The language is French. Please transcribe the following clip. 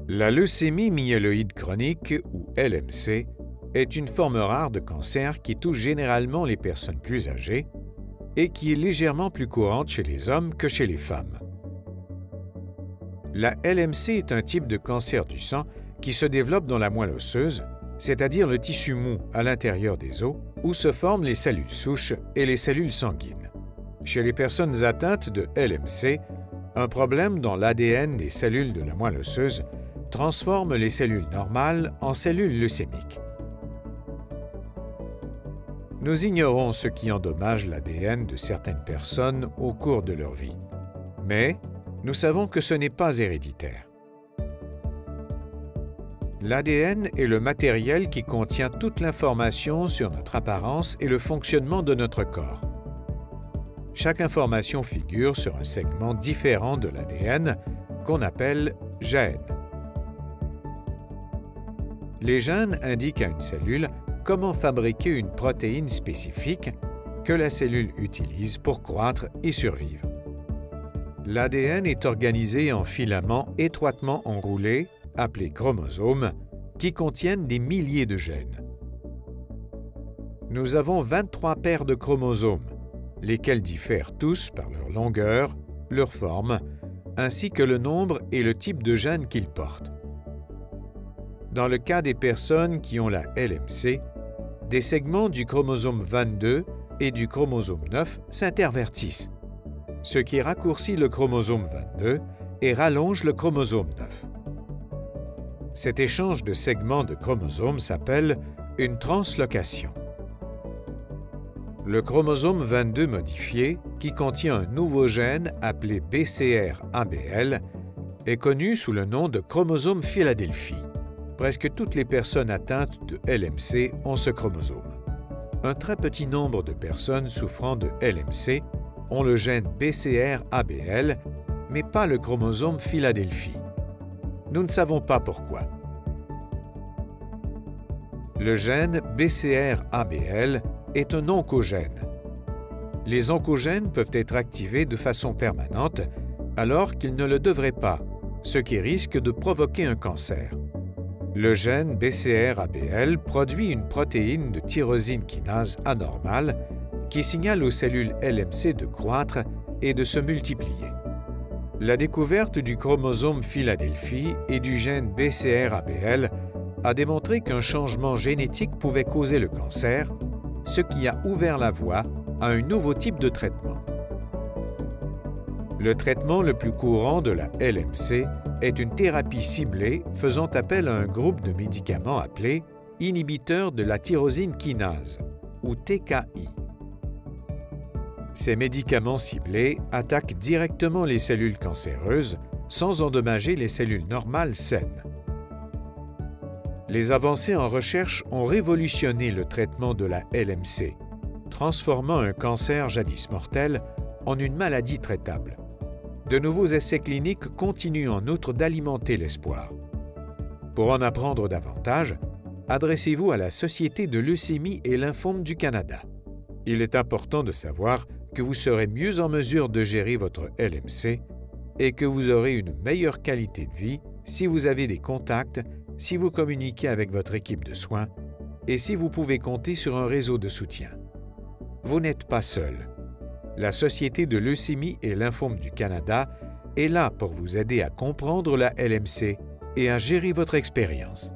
La leucémie myéloïde chronique, ou LMC, est une forme rare de cancer qui touche généralement les personnes plus âgées et qui est légèrement plus courante chez les hommes que chez les femmes. La LMC est un type de cancer du sang qui se développe dans la moelle osseuse, c'est-à-dire le tissu mou à l'intérieur des os, où se forment les cellules souches et les cellules sanguines. Chez les personnes atteintes de LMC, un problème dans l'ADN des cellules de la moelle osseuse transforme les cellules normales en cellules leucémiques. Nous ignorons ce qui endommage l'ADN de certaines personnes au cours de leur vie, mais nous savons que ce n'est pas héréditaire. L'ADN est le matériel qui contient toute l'information sur notre apparence et le fonctionnement de notre corps. Chaque information figure sur un segment différent de l'ADN qu'on appelle gène. Les gènes indiquent à une cellule comment fabriquer une protéine spécifique que la cellule utilise pour croître et survivre. L'ADN est organisé en filaments étroitement enroulés, appelés chromosomes, qui contiennent des milliers de gènes. Nous avons 23 paires de chromosomes, lesquels diffèrent tous par leur longueur, leur forme, ainsi que le nombre et le type de gènes qu'ils portent. Dans le cas des personnes qui ont la LMC, des segments du chromosome 22 et du chromosome 9 s'intervertissent, ce qui raccourcit le chromosome 22 et rallonge le chromosome 9. Cet échange de segments de chromosomes s'appelle une translocation. Le chromosome 22 modifié, qui contient un nouveau gène appelé BCR-ABL, est connu sous le nom de chromosome Philadelphie. Presque toutes les personnes atteintes de LMC ont ce chromosome. Un très petit nombre de personnes souffrant de LMC ont le gène BCR-ABL, mais pas le chromosome Philadelphie. Nous ne savons pas pourquoi. Le gène BCR-ABL est un oncogène. Les oncogènes peuvent être activés de façon permanente alors qu'ils ne le devraient pas, ce qui risque de provoquer un cancer. Le gène BCR-ABL produit une protéine de tyrosine kinase anormale qui signale aux cellules LMC de croître et de se multiplier. La découverte du chromosome Philadelphie et du gène BCR-ABL a démontré qu'un changement génétique pouvait causer le cancer, ce qui a ouvert la voie à un nouveau type de traitement. Le traitement le plus courant de la LMC est une thérapie ciblée faisant appel à un groupe de médicaments appelés inhibiteurs de la tyrosine kinase, ou TKI. Ces médicaments ciblés attaquent directement les cellules cancéreuses sans endommager les cellules normales saines. Les avancées en recherche ont révolutionné le traitement de la LMC, transformant un cancer jadis mortel en une maladie traitable. De nouveaux essais cliniques continuent en outre d'alimenter l'espoir. Pour en apprendre davantage, adressez-vous à la Société de leucémie et lymphome du Canada. Il est important de savoir que vous serez mieux en mesure de gérer votre LMC et que vous aurez une meilleure qualité de vie si vous avez des contacts, si vous communiquez avec votre équipe de soins et si vous pouvez compter sur un réseau de soutien. Vous n'êtes pas seul. La Société de leucémie et lymphome du Canada est là pour vous aider à comprendre la LMC et à gérer votre expérience.